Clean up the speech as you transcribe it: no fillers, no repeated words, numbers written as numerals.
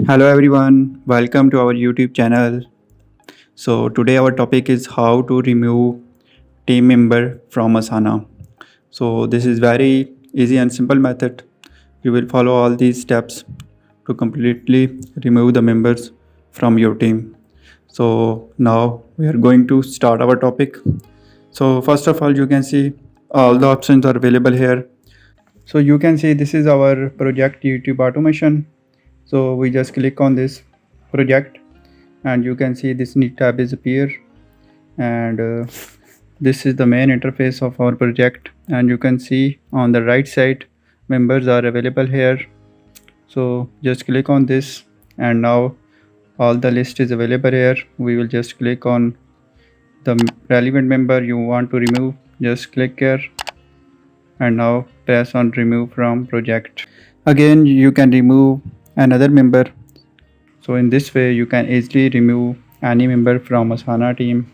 Hello everyone, welcome to our YouTube channel. So today our topic is how to remove team member from Asana. So this is very easy and simple method. You will follow all these steps to completely remove the members from your team. So now we are going to start our topic. So first of all, you can see all the options are available here. So you can see this is our project YouTube automation. So we just click on this project and you can see this new tab is appear, and this is the main interface of our project, and you can see on the right side members are available here. So just click on this, and now all the list is available here. We will just click on the relevant member you want to remove. Just click here and now press on remove from project. Again, you can remove another member. So in this way you can easily remove any member from Asana team.